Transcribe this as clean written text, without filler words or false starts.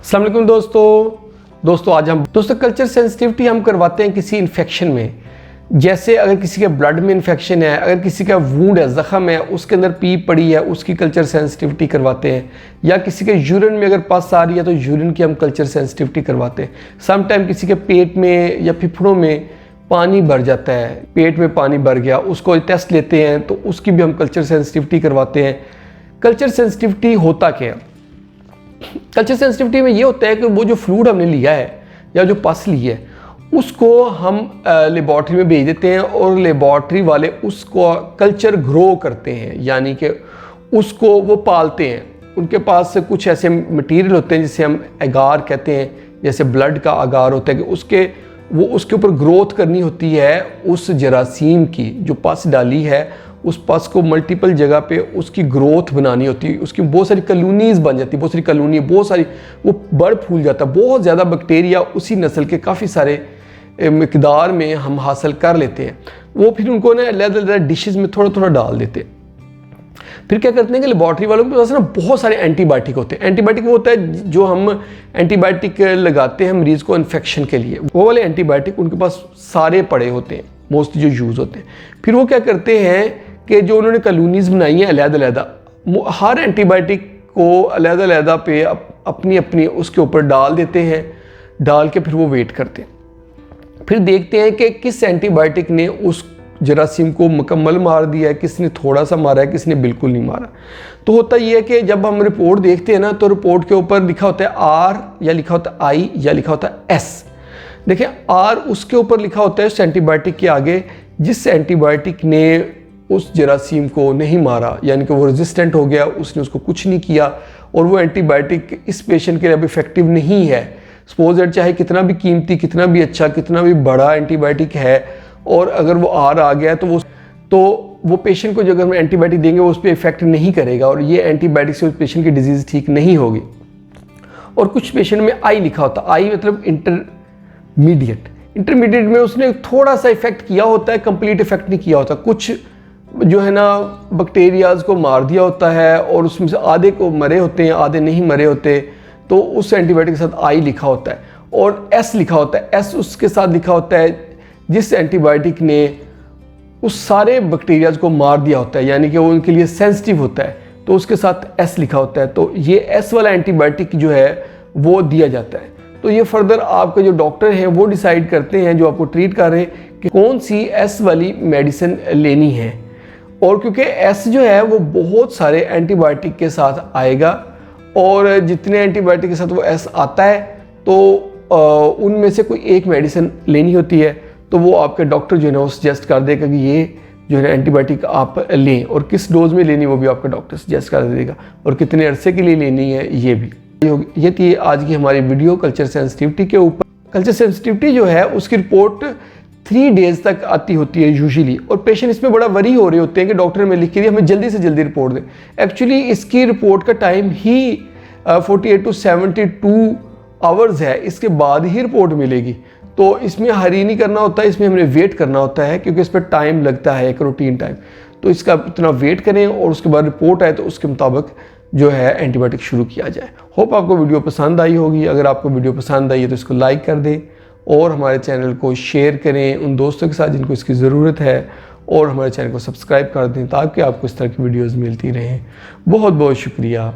अस्सलाम वालेकुम दोस्तों आज हम कल्चर सेंसिटिविटी हम करवाते हैं किसी इन्फेक्शन में। जैसे अगर किसी के ब्लड में इन्फेक्शन है, अगर किसी का वूंड है, ज़ख़म है, उसके अंदर पीप पड़ी है, उसकी कल्चर सेंसिटिविटी करवाते हैं। या किसी के यूरिन में अगर पस आ रही है तो यूरिन की हम कल्चर सेंसिटिविटी करवाते हैं। सम टाइम किसी के पेट में या फेफड़ों में पानी भर जाता है, पेट में पानी भर गया, उसको टेस्ट लेते हैं तो उसकी भी हम कल्चर सेंसिटिविटी करवाते हैं। कल्चर सेंसिटिविटी होता क्या है? कल्चर सेंसिटिविटी में ये होता है कि वो जो फ्लूइड हमने लिया है या जो पस ली है उसको हम लेबॉर्ट्री में भेज देते हैं और लेबॉर्ट्री वाले उसको कल्चर ग्रो करते हैं, यानी कि उसको वो पालते हैं। उनके पास से कुछ ऐसे मटेरियल होते हैं जिसे हम एगार कहते हैं, जैसे ब्लड का आगार होता है कि उसके ऊपर ग्रोथ करनी होती है उस जरासीम की जो पस डाली है, उस पस को मल्टीपल जगह पे उसकी ग्रोथ बनानी होती है। उसकी बहुत सारी कॉलोनीज बन जाती है, बहुत सारी कॉलोनी, बहुत सारी वो बढ़ फूल जाता है। बहुत ज़्यादा बैक्टीरिया उसी नस्ल के काफ़ी सारे मिकदार में हम हासिल कर लेते हैं। वो फिर उनको ना अलग-अलग डिशेस में थोड़ा थोड़ा डाल देते हैं। फिर क्या करते हैं कि लेबॉर्ट्री वालों के पास ना बहुत सारे एंटीबायोटिक होते हैं। एंटीबायोटिक वो होता है जो हम एंटीबायोटिक लगाते हैं मरीज़ को इन्फेक्शन के लिए, वो वाले एंटीबायोटिक उनके पास सारे पड़े होते हैं, मोस्टली जो यूज़ होते हैं। फिर वो क्या करते हैं कि जो उन्होंने कॉलोनीज़ बनाई हैं अलग-अलग, हर एंटीबायोटिक को अलग-अलग पे अपनी अपनी उसके ऊपर डाल देते हैं, डाल के फिर वो वेट करते हैं। फिर देखते हैं कि किस एंटीबायोटिक ने उस जरासीम को मुकम्मल मार दिया है, किसने थोड़ा सा मारा है, किसने बिल्कुल नहीं मारा। तो होता ये है कि जब हम रिपोर्ट देखते हैं ना तो रिपोर्ट के ऊपर लिखा होता है आर या लिखा होता है आई या लिखा होता है एस। देखिए आर उसके ऊपर लिखा होता है उस एंटीबायोटिक के आगे जिस एंटीबायोटिक ने उस जरासीम को नहीं मारा, यानी कि वो रेजिस्टेंट हो गया, उसने उसको कुछ नहीं किया और वो एंटीबायोटिक इस पेशेंट के लिए अब इफेक्टिव नहीं है। सपोज दैट चाहे कितना भी कीमती, कितना भी अच्छा, कितना भी बड़ा एंटीबायोटिक है और अगर वो आर आ गया तो वो पेशेंट को जो अगर हम एंटीबायोटिक देंगे वो उस पर इफेक्ट नहीं करेगा और ये एंटीबायोटिक से उस पेशेंट की डिजीज़ ठीक नहीं होगी। और कुछ पेशेंट में आई लिखा होता, आई मतलब इंटरमीडिएट में उसने थोड़ा सा इफेक्ट किया होता है, कंप्लीट इफेक्ट नहीं किया होता। कुछ जो है ना बैक्टीरियाज को मार दिया होता है और उसमें से आधे को मरे होते हैं, आधे नहीं मरे होते, तो उस एंटीबायोटिक के साथ आई लिखा होता है। और एस लिखा होता है, एस उसके साथ लिखा होता है जिस एंटीबायोटिक ने उस सारे बैक्टीरियाज को मार दिया होता है, यानी कि वो उनके लिए सेंसिटिव होता है, तो उसके साथ एस लिखा होता है। तो ये एस वाला एंटीबायोटिक जो है वो दिया जाता है। तो ये फर्दर आपके जो डॉक्टर हैं वो डिसाइड करते हैं, जो आपको ट्रीट कर रहे हैं, कि कौन सी एस वाली मेडिसिन लेनी है। और क्योंकि एस जो है वो बहुत सारे एंटीबायोटिक के साथ आएगा और जितने एंटीबायोटिक के साथ वो एस आता है तो उनमें से कोई एक मेडिसिन लेनी होती है, तो वो आपके डॉक्टर जो है ना वो सजेस्ट कर देगा कि ये जो है एंटीबायोटिक आप लें और किस डोज में लेनी वो भी आपका डॉक्टर सजेस्ट कर देगा और कितने अरसे के लिए लेनी है ये भी। ये थी आज की हमारी वीडियो कल्चर सेंसिटिविटी के ऊपर। कल्चर सेंसिटिविटी जो है उसकी रिपोर्ट 3 डेज़ तक आती होती है यूजुअली, और पेशेंट इसमें बड़ा वरी हो रहे होते हैं कि डॉक्टर ने लिख के दिया हमें जल्दी से जल्दी रिपोर्ट दें। एक्चुअली इसकी रिपोर्ट का टाइम ही 48 to 72 आवर्स है, इसके बाद ही रिपोर्ट मिलेगी। तो इसमें हरी नहीं करना होता है, इसमें हमें वेट करना होता है क्योंकि इस पर टाइम लगता है, एक रूटीन टाइम। तो इसका इतना वेट करें और उसके बाद रिपोर्ट आए तो उसके मुताबिक जो है एंटीबायोटिक शुरू किया जाए। होप आपको वीडियो पसंद आई होगी। अगर आपको वीडियो पसंद आई है तो इसको लाइक कर दें और हमारे चैनल को शेयर करें उन दोस्तों के साथ जिनको इसकी ज़रूरत है, और हमारे चैनल को सब्सक्राइब कर दें ताकि आपको इस तरह की वीडियोज़ मिलती रहें। बहुत बहुत शुक्रिया।